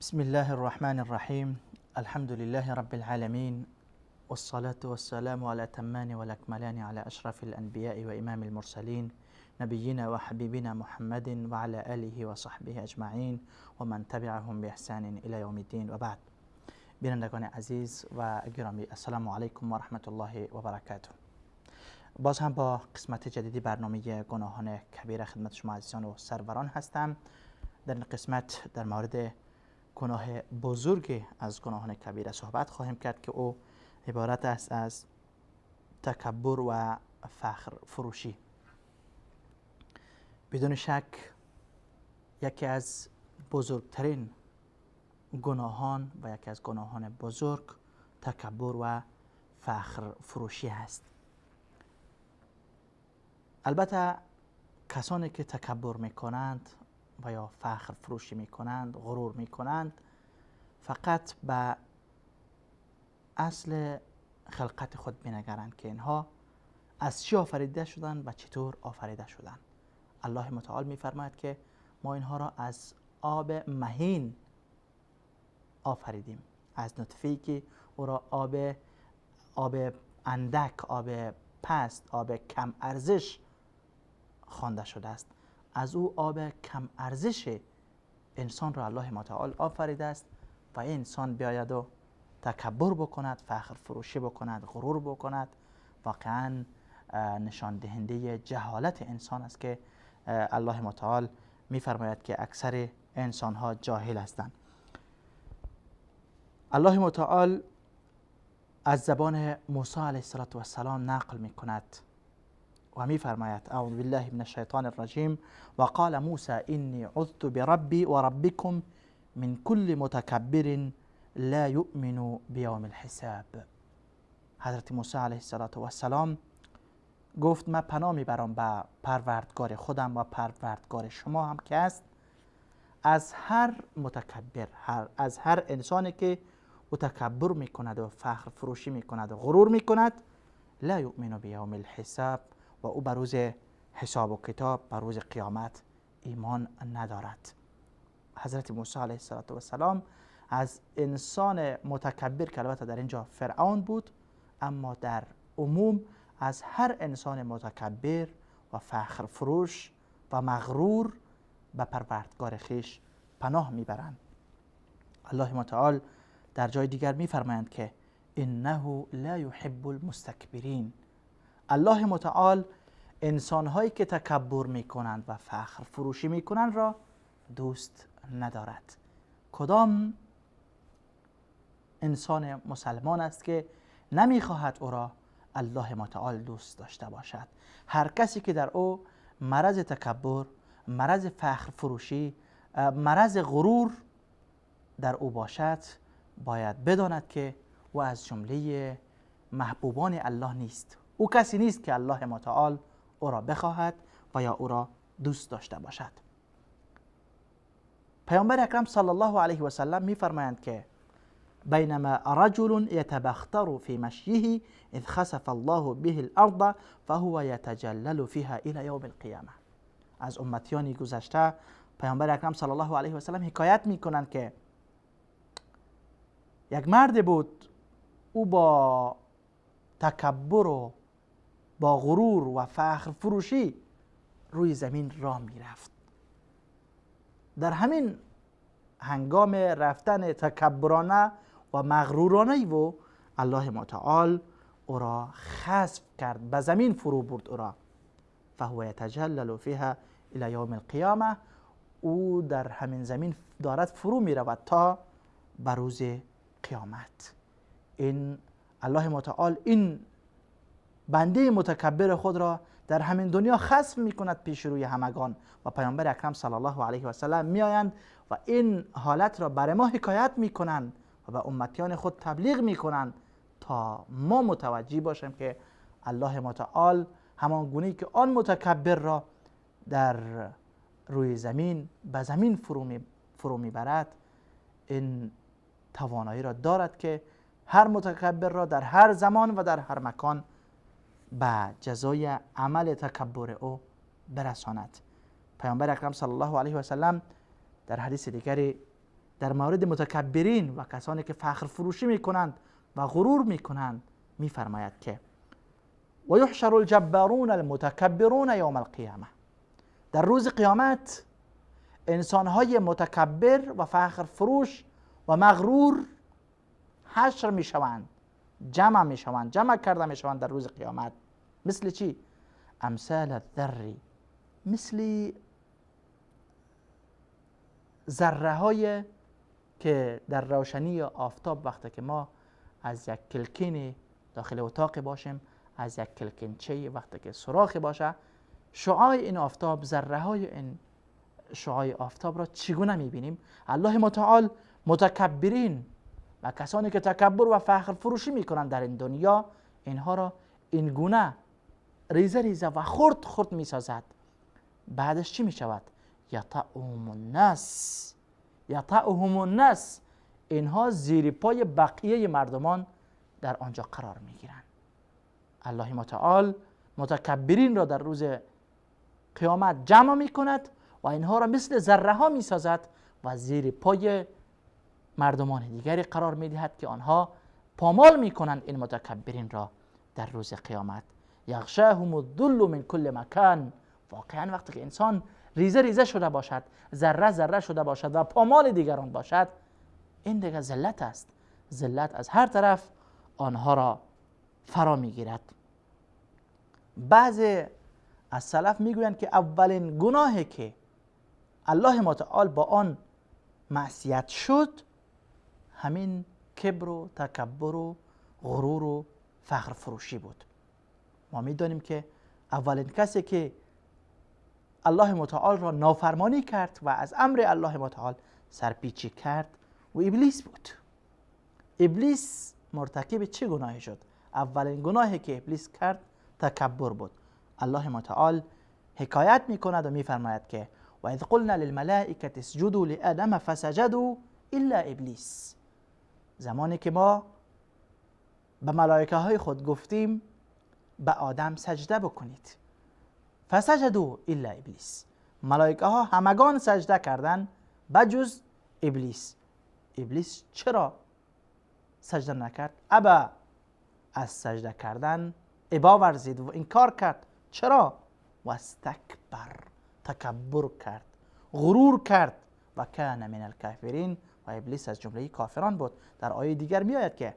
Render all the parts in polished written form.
بسم الله الرحمن الرحيم. الحمد لله رب العالمين، والصلاة والسلام على الأتمان والأكملان على أشرف الأنبياء وإمام المرسلين نبينا وحبيبنا محمد وعلى آله وصحبه أجمعين ومن تبعهم بإحسان إلى يوم الدين. وبعد. بینندگان عزیز و گرامی، السلام علیکم و رحمت الله و برکاته. باز هم با قسمت جدیدی برنامه گناهان کبیره خدمت شما عزیزان و سروران هستم. در این قسمت در مورد گناه بزرگ از گناهان کبیره صحبت خواهیم کرد که او عبارت است از تکبر و فخر فروشی. بدون شک یکی از بزرگترین گناهان و یکی از گناهان بزرگ تکبر و فخر فروشی است. البته کسانی که تکبر میکنند و یا فخر فروشی میکنند، غرور میکنند، فقط به اصل خلقت خود بنگرند که اینها از چی آفریده شدند و چطور آفریده شدند. الله متعال میفرماید که ما اینها را از آب مهین آفریدیم، از نطفه‌ای که او را آب اندک، آب پست، آب کم ارزش خوانده شده است. از او آب کم ارزش انسان را الله متعال آفریده است و این انسان بیاید و تکبر بکند، فخر فروشی بکند، غرور بکند، واقعا نشان دهنده جهالت انسان است که الله متعال میفرماید که اکثر انسان ها جاهل هستند. الله متعال از زبان موسی علیه السلام نقل میکند و میفرماید: اعوذ بالله من الشیطان الرجیم و قال موسی انی عذت بربی و ربکم من کل متکبر لا یؤمن بیوم الحساب. حضرت موسی علیه السلام گفت: من پناه میبرم به پروردگار خودم و پروردگار شما هم که است، از هر متکبر، از هر انسانی که تکبر میکند و فخر فروشی میکند و غرور میکند، لا یؤمن بیوم الحساب، و او بر روز حساب و کتاب، بر روز قیامت ایمان ندارد. حضرت موسی علیه السلام از انسان متکبر که البته در اینجا فرعون بود، اما در عموم از هر انسان متکبر و فخر فروش و مغرور به پروردگار خویش پناه میبرند. الله متعال در جای دیگر میفرمایند که انه لا یحب المستکبرین. الله متعال انسانهایی که تکبر میکنند و فخر فروشی میکنند را دوست ندارد. کدام انسان مسلمان است که نمیخواهد او را الله متعال دوست داشته باشد؟ هر کسی که در او مرض تکبر، مرض فخر فروشی، مرض غرور در او باشد، باید بداند که او از جمله محبوبان الله نیست. او کسی نیست که الله متعال او را بخواهد و یا او را دوست داشته باشد. پیامبر اکرم صلی الله علیه و سلم میفرمایند که بینما رجل یتبختر فی مشیه اذ خسف الله به الارض فهو یتجلل فیها الى یوم القیامه. از امتیانی گذشته پیامبر اکرم صلی الله علیه و سلم حکایت میکنند که یک مرد بود، او با تکبر و با غرور و فخر فروشی روی زمین راه میرفت. در همین هنگام رفتن تکبرانه و مغرورانه و الله متعال او را خسف کرد، به زمین فرو برد او را. فهو یتجلل فیها الی یوم القیامه. او در همین زمین دارد فرو می رود تا به روز قیامت. این الله متعال این بنده متکبر خود را در همین دنیا خسف می کند پیش روی همگان و پیامبر اکرم صلی الله علیه و سلم می آیند و این حالت را برای ما حکایت می کنند و به امتیان خود تبلیغ می کنند تا ما متوجه باشیم که الله متعال همان گونه‌ای که آن متکبر را در روی زمین به زمین فرو می برد، این توانایی را دارد که هر متکبر را در هر زمان و در هر مکان به جزای عمل تکبر او برساند. پیامبر اکرم صلی الله علیه و سلم در حدیث دیگری در مورد متکبرین و کسانی که فخر فروشی میکنند و غرور میکنند میفرماید که و یحشر الجبارون المتکبرون یوم القیامه، در روز قیامت انسانهای متکبر و فخر فروش و مغرور حشر میشوند، جمع میشوند، جمع کرده میشوند در روز قیامت. مثل چی؟ امثال الذر، مثل ذره های که در روشنی آفتاب وقتی که ما از یک کلکین داخل اتاق باشیم، از یک کلکینچه وقتی که سوراخ باشه، شعاع این آفتاب، ذره های این شعاع آفتاب را چگونه میبینیم؟ الله متعال متکبرین و کسانی که تکبر و فخر فروشی میکنند در این دنیا، اینها را این گونه ریزه ریزه و خرد خرد میسازد. بعدش چی میشود؟ یطعهم الناس، یطعهم الناس، اینها زیر پای بقیه مردمان در آنجا قرار میگیرند. الله متعال متکبرین را در روز قیامت جمع میکند و اینها را مثل ذره ها میسازد و زیر پای مردمان دیگری قرار میدهد که آنها پامال میکنند این متکبرین را در روز قیامت. یغشاهم الذل من کل مکان، واقعا وقتی که انسان ریزه ریزه شده باشد، ذره ذره شده باشد و پامال دیگران باشد، این دیگه ذلت است. ذلت از هر طرف آنها را فرا میگیرد. بعضی از سلف میگویند که اولین گناهی که الله متعال با آن معصیت شد همین کبر و تکبر و غرور و فخر فروشی بود. ما میدانیم که اولین کسی که الله متعال را نافرمانی کرد و از امر الله متعال سرپیچی کرد و ابلیس بود. ابلیس مرتکب چه گناهی شد؟ اولین گناهی که ابلیس کرد تکبر بود. الله متعال حکایت میکند و میفرماید که و اذ قلنا للملائکه اسجدوا لآدم فسجدوا الا ابلیس، زمانی که ما به ملائکه های خود گفتیم به آدم سجده بکنید، فسجدوا الا ابلیس، ملائکه ها همگان سجده کردند بجز ابلیس. ابلیس چرا سجده نکرد؟ ابا، از سجده کردن ابا ورزید و انکار کرد. چرا؟ و استکبر، تکبر کرد، غرور کرد و کان من الکافرین، و ابلیس از جمله کافران بود. در آیه دیگر می آید که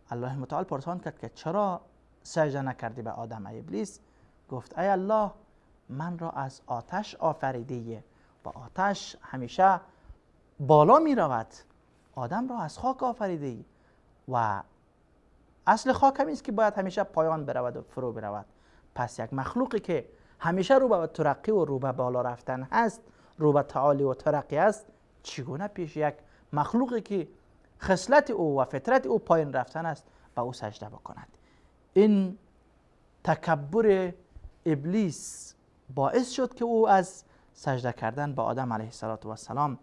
الله متعال پرسان کرد که چرا سجده نکردی به آدم ای ابلیس؟ گفت ای الله، من را از آتش آفریدی و آتش همیشه بالا می رود، آدم را از خاک آفریدی و اصل خاک همیست که باید همیشه پایان برود و فرو برود. پس یک مخلوقی که همیشه رو به ترقی و رو به بالا رفتن هست، رو به تعالی و ترقی است، چگونه پیش یک مخلوقی که خصلت او و فطرت او پایین رفتن است به او سجده بکند؟ این تکبر ابلیس باعث شد که او از سجده کردن به آدم علیه السلام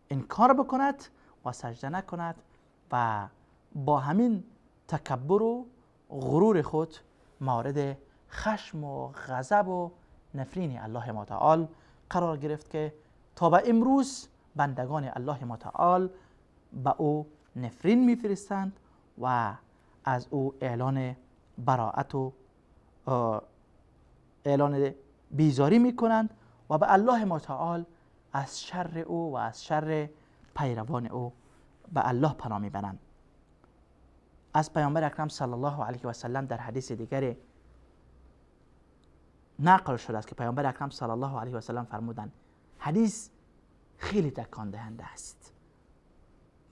انکار بکند و سجده نکند و با همین تکبر و غرور خود مورد خشم و غضب و نفرین الله متعال قرار گرفت که تا به امروز بندگان الله متعال به او نفرین میفرستند و از او اعلان براءت و اعلان بیزاری میکنند و به الله متعال از شر او و از شر پیروان او به الله پناه میبرند. از پیامبر اکرم صلی الله علیه و سلم در حدیث دیگری نقل شده است که پیامبر اکرم صلی الله علیه و سلم فرمودند، حدیث خیلی تکان دهنده است،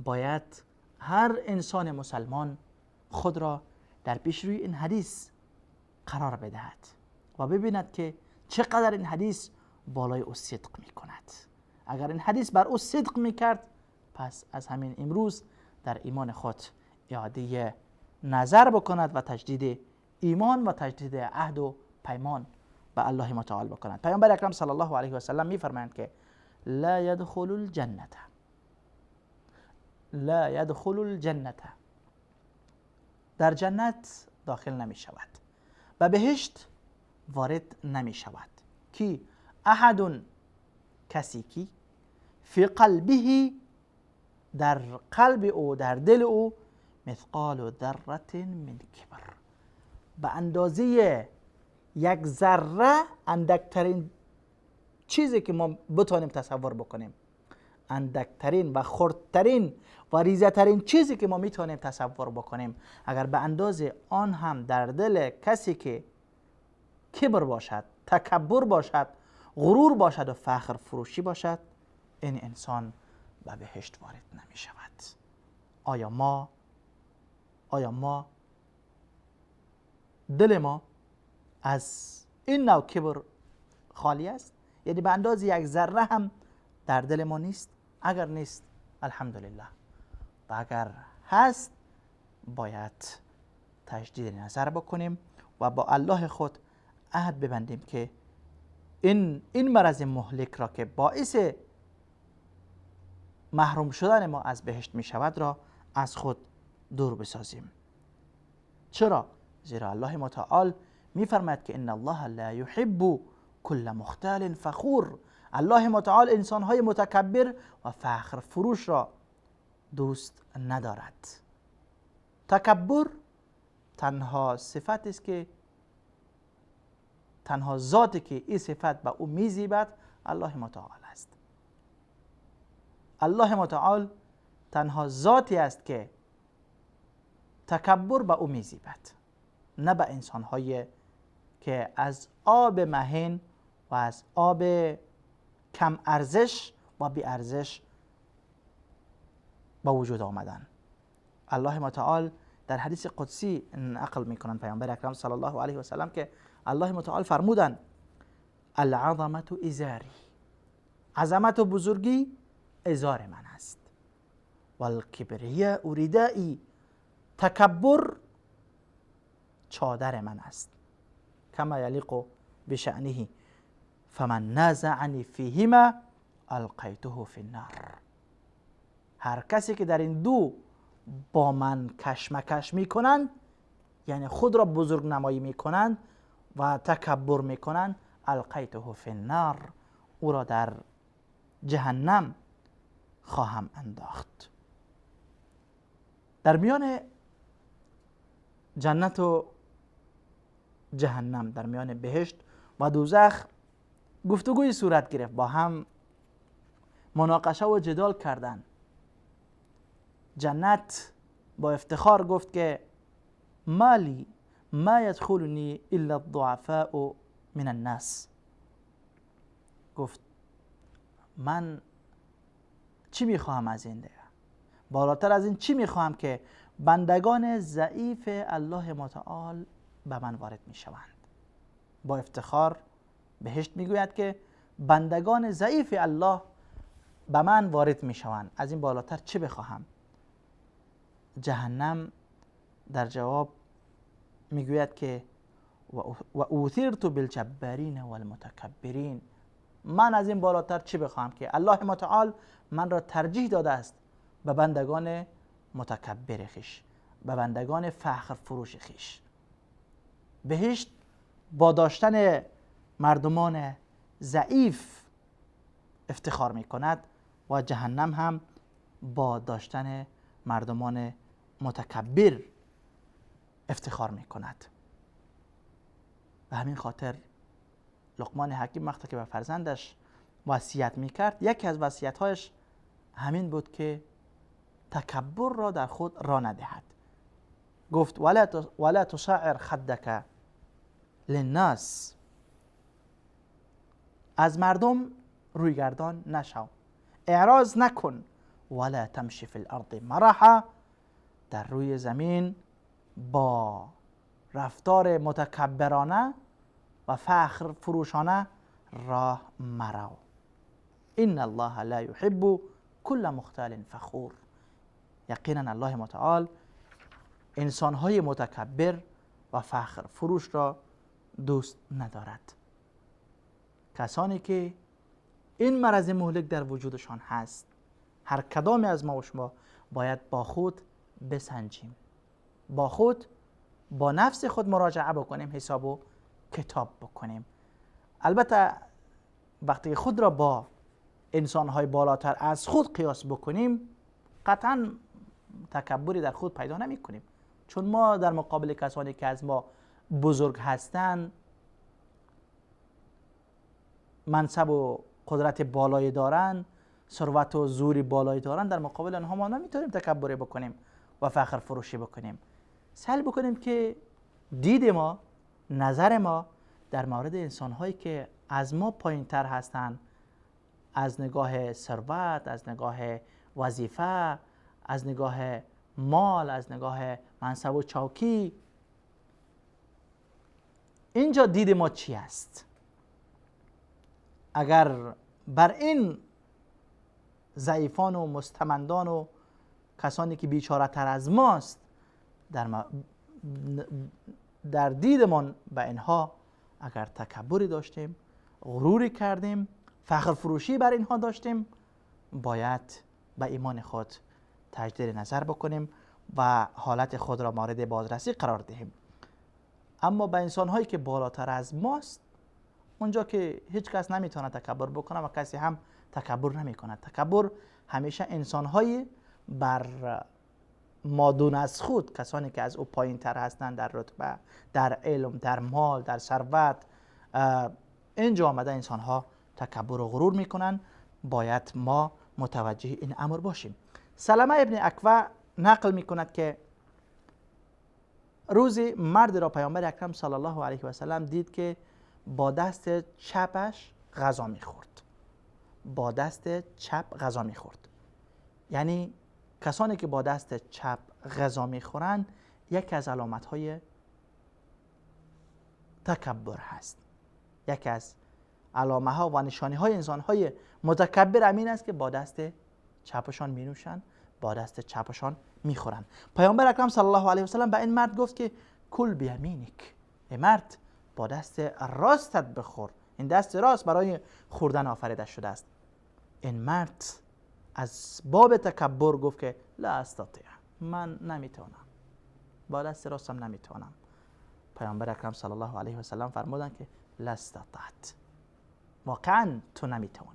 باید هر انسان مسلمان خود را در پیش روی این حدیث قرار بدهد و ببیند که چقدر این حدیث بالای او صدق می کند. اگر این حدیث بر او صدق می کرد، پس از همین امروز در ایمان خود اعاده نظر بکند و تجدید ایمان و تجدید عهد و پیمان به الله متعال بکند. پیامبر اکرم صلی الله علیه و سلم میفرمایند که لا يدخل الجنة، لا يدخل الجنة، در جنت داخل نمی شود و بهشت وارد نمی شود کی؟ احد، کسی کی فی قلبه در قلب او، در دل او مثقال ذره من کبر، به اندازه یک ذره، اندکترین چیزی که ما بتونیم تصور بکنیم، اندکترین و خردترین و ریزه‌ترین چیزی که ما میتونیم تصور بکنیم، اگر به اندازه آن هم در دل کسی که کبر باشد، تکبر باشد، غرور باشد و فخر فروشی باشد، این انسان به بهشت وارد نمی شود. آیا ما دل ما از این نوع کبر خالی است؟ یعنی به اندازه یک ذره هم در دل ما نیست؟ اگر نیست الحمدلله، و اگر هست باید تجدید نظر بکنیم و با الله خود عهد ببندیم که این مرض مهلک را که باعث محروم شدن ما از بهشت می شود را از خود دور بسازیم. چرا؟ زیرا الله متعال می فرماید که ان الله لا يحب كل مختال فخور. الله متعال انسانهای متکبر و فخر فروش را دوست ندارد. تکبر تنها صفت است که تنها ذاتی که این صفت به او میزیبد الله متعال است. الله متعال تنها ذاتی است که تکبر به او میزیبد، نه به انسان‌های که از آب مهین و از آب کم ارزش و بی ارزش با وجود آمدن. الله متعال در حدیث قدسی نقل میکنن پیامبر اکرم صلی الله علیه و سلم که الله متعال فرمودن العظمت ازاری، عظمت و بزرگی ازار من است، والکبریاء ردایی، تکبر چادر من است، کما یلیق بشأنه فمن نازعنی فیهما القیته فی النار. هر کسی که در این دو با من کشمکش میکنند، یعنی خود را بزرگ نمایی میکنند و تکبر میکنند، القیته فی النار، او را در جهنم خواهم انداخت. در میان جنت و جهنم، در میان بهشت و دوزخ گفتگوی صورت گرفت، با هم مناقشه و جدال کردند. جنت با افتخار گفت که مالی ما یدخلنی الا الضعفاء من الناس. گفت من چی میخواهم از این دیگه؟ بالاتر از این چی میخواهم که بندگان ضعیف الله متعال به من وارد میشوند؟ با افتخار بهشت میگوید که بندگان ضعیف الله به من وارد میشوند، از این بالاتر چی بخواهم؟ جهنم در جواب میگوید که و اوثرت بالجبارین والمتکبرین، من از این بالاتر چی بخواهم که الله متعال من را ترجیح داده است به بندگان متکبر خیش، به بندگان فخر فروش خیش. بهشت با داشتن مردمان ضعیف افتخار می کند و جهنم هم با داشتن مردمان متکبر افتخار می کند. به همین خاطر لقمان حکیم وقتی که به فرزندش وصیت می کرد، یکی از وصیت‌هایش همین بود که تکبر را در خود را ندهد. گفت ولا تصعر خدک للناس، از مردم رویگردان نشو، اعراض نکن. ولا تمشی فی الارض مرحا، در روی زمین با رفتار متکبرانه و فخر فروشانه راه مرو. ان الله لا يحب كل مختال فخور. یقینا الله متعال انسانهای متکبر و فخر فروش را دوست ندارد. کسانی که این مرض مهلک در وجودشان هست، هر کدامی از ما و شما باید با خود بسنجیم، با خود، با نفس خود مراجعه بکنیم، حساب و کتاب بکنیم. البته وقتی خود را با انسانهای بالاتر از خود قیاس بکنیم، قطعا تکبری در خود پیدا نمی کنیم، چون ما در مقابل کسانی که از ما بزرگ هستند، منصب و قدرت بالایی دارن، ثروت و زوری بالایی دارن، در مقابل آنها ما نمیتونیم تکبری بکنیم و فخر فروشی بکنیم. سعی بکنیم که دید ما، نظر ما در مورد انسان هایی که از ما پایین تر هستند، از نگاه ثروت، از نگاه وظیفه، از نگاه مال، از نگاه منصب و چوکی، اینجا دید ما چی است؟ اگر بر این ضعیفان و مستمندان و کسانی که بیچاره تر از ماست در دیدمان به اینها اگر تکبری داشتیم، غروری کردیم، فخر فروشی بر اینها داشتیم، باید به ایمان خود تجدید نظر بکنیم و حالت خود را مورد بازرسی قرار دهیم. اما به انسان هایی که بالاتر از ماست، اونجا که هیچ کس نمیتونه تکبر بکنه و کسی هم تکبر نمیکنه. تکبر همیشه انسان های بر مادون از خود، کسانی که از او پایین تر هستند در رتبه، در علم، در مال، در ثروت، اینجا آمده انسان ها تکبر و غرور میکنن. باید ما متوجه این امر باشیم. سلمه ابن اکوع نقل میکند که روزی مرد را پیامبر اکرم صلی الله علیه و سلم دید که با دست چپش غذا میخورد. با دست چپ غذا میخورد. یعنی کسانی که با دست چپ غذا میخورند یکی از علامت های تکبر هست. یکی از علامه ها و نشانی های انسان های متکبر امین است که با دست چپشان می نوشند، با دست چپشان میخورند. پیامبر اکرم صلی الله علیه و سلم به این مرد گفت که کل بیمینک، ای مرد با دست راستت بخور. این دست راست برای خوردن آفریده شده است. این مرد از باب تکبر گفت که لا استطیع، من نمیتونم، با دست راستم نمیتونم. پیامبر اکرم صلی الله علیه و سلم فرمودند که لا استطعت، واقعا تو نمیتونی.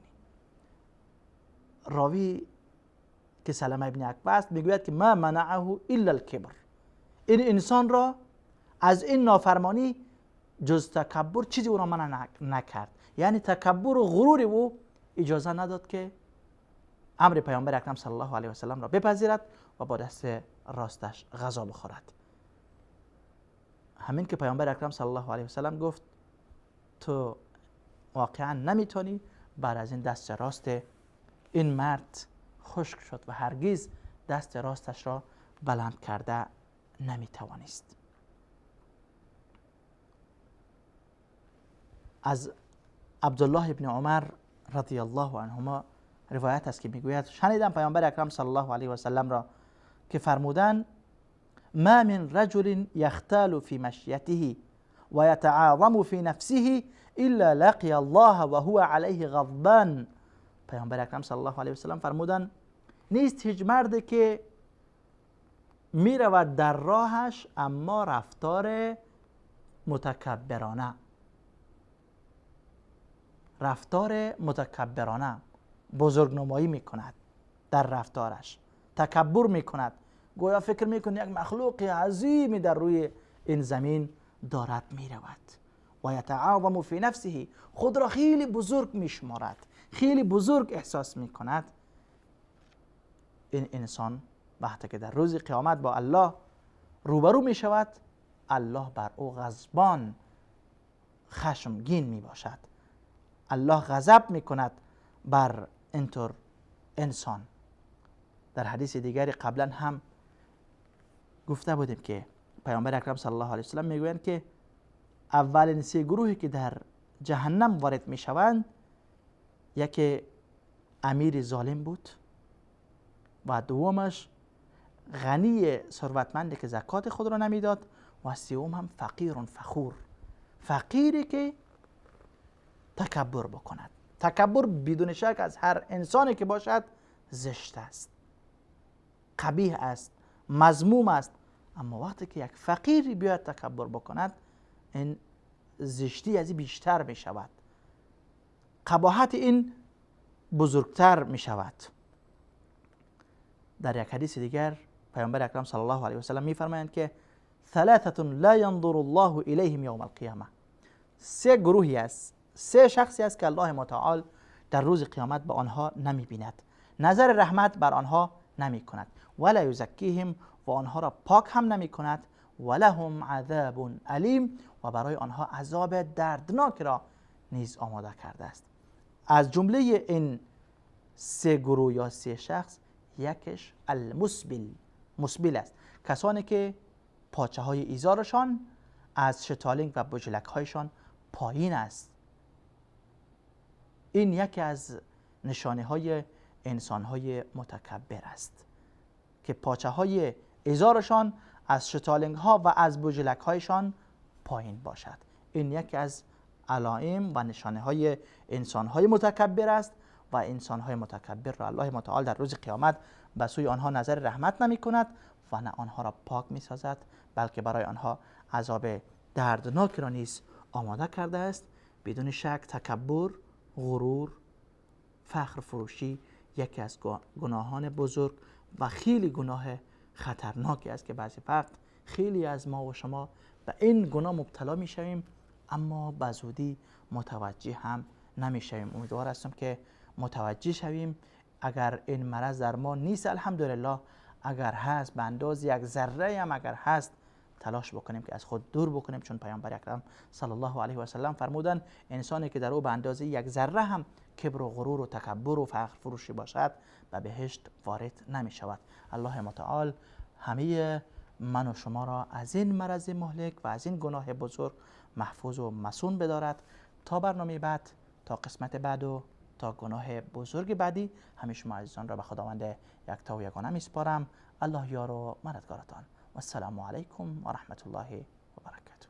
راوی که سلمه ابن اکوع است میگوید که ما منعه الا الکبر، این انسان را از این نافرمانی جز تکبر چیزی او را منع نکرد. یعنی تکبر و غرور او اجازه نداد که امر پیامبر اکرم صلی الله علیه و سلم را بپذیرد و با دست راستش غذا بخورد. همین که پیامبر اکرم صلی الله علیه و سلم گفت تو واقعا نمیتونی، بعد از این دست راست این مرد خشک شد و هرگز دست راستش را بلند کرده نمیتوانست. از عبدالله ابن عمر رضی الله عنهما روایت است که میگوید شنیدم پیامبر اکرم صلی الله علیه و سلم را که فرمودند ما من رجل یختال فی مشیته و یتعاظم فی نفسه الا لقی الله و هو علیه غضبان. پیامبر اکرم صلی الله علیه و سلم فرمودند نیست هیچ مردی که می رود در راهش اما رفتار متکبرانه بزرگنمایی می کند، در رفتارش تکبر می کند، گویا فکر می کند یک مخلوق عظیمی در روی این زمین دارد می رود. و یتعاظم فی نفسه، خود را خیلی بزرگ می شمارد، خیلی بزرگ احساس می کند. این انسان وقتی که در روز قیامت با الله روبرو می شود، الله بر او غضبان، خشمگین می باشد. الله غضب می کند بر اینطور انسان. در حدیث دیگری قبلا هم گفته بودیم که پیامبر اکرم صلی الله علیه و سلم میگویند که اولین سه گروهی که در جهنم وارد می شوند، یکی امیر ظالم بود و دومش غنی ثروتمندی که زکات خود را نمیداد و سوم هم فقیر فخور، فقیری که تکبر بکند. تکبر بدون شک از هر انسانی که باشد زشت است، قبیح است، مذموم است. اما وقتی که یک فقیری بیاید تکبر بکند، این زشتی از این بیشتر می شود، قباحت این بزرگتر می شود. در یک حدیث دیگر پیامبر اکرم صلی الله علیه و سلم میفرمایند که ثلاثه لا ينظر الله الیهم یوم القیامه، سه گروهی است، سه شخصی است که الله متعال در روز قیامت به آنها نمیبیند، نظر رحمت بر آنها نمی کند، ولا یزکیهم و آنها را پاک هم نمی کند، ولهم عذاب علیم و برای آنها عذاب دردناک را نیز آماده کرده است. از جمله این سه گروه یا سه شخص یکش مسبل است، کسانی که پاچه های ایزارشان از شتالینگ و بجلک هایشان پایین است. این یکی از نشانه های انسان های متکبر است که پاچه های ایزارشان از شتالینگ ها و از بجلک هایشان پایین باشد. این یکی از علائم و نشانه های انسان های متکبر است و انسان های متکبر را الله متعال در روز قیامت به سوی آنها نظر رحمت نمی کند و نه آنها را پاک می سازد، بلکه برای آنها عذاب دردناک را نیز آماده کرده است. بدون شک تکبر، غرور، فخر فروشی یکی از گناهان بزرگ و خیلی گناه خطرناکی است که بعضی وقت خیلی از ما و شما به این گناه مبتلا می شویم اما به زودی متوجه هم نمی شویم. امیدوار هستم که متوجه شویم. اگر این مرض در ما نیست الحمدلله، اگر هست به اندازه یک ذره هم اگر هست تلاش بکنیم که از خود دور بکنیم، چون پیامبر اکرم صلی الله علیه و سلم فرمودند انسانی که در او به اندازه یک ذره هم کبر و غرور و تکبر و فخر فروشی باشد به بهشت وارد نمی شود. الله متعال همه من و شما را از این مرض مهلک و از این گناه بزرگ محفوظ و مصون بدارد. تا برنامه بعد، تا قسمت بعد و تا گناه بزرگ بعدی، همه شما عزیزان را به خداوند یکتا و یگانه میسپارم. الله یار و مددگارتان. و السلام علیکم و رحمت الله و برکاته.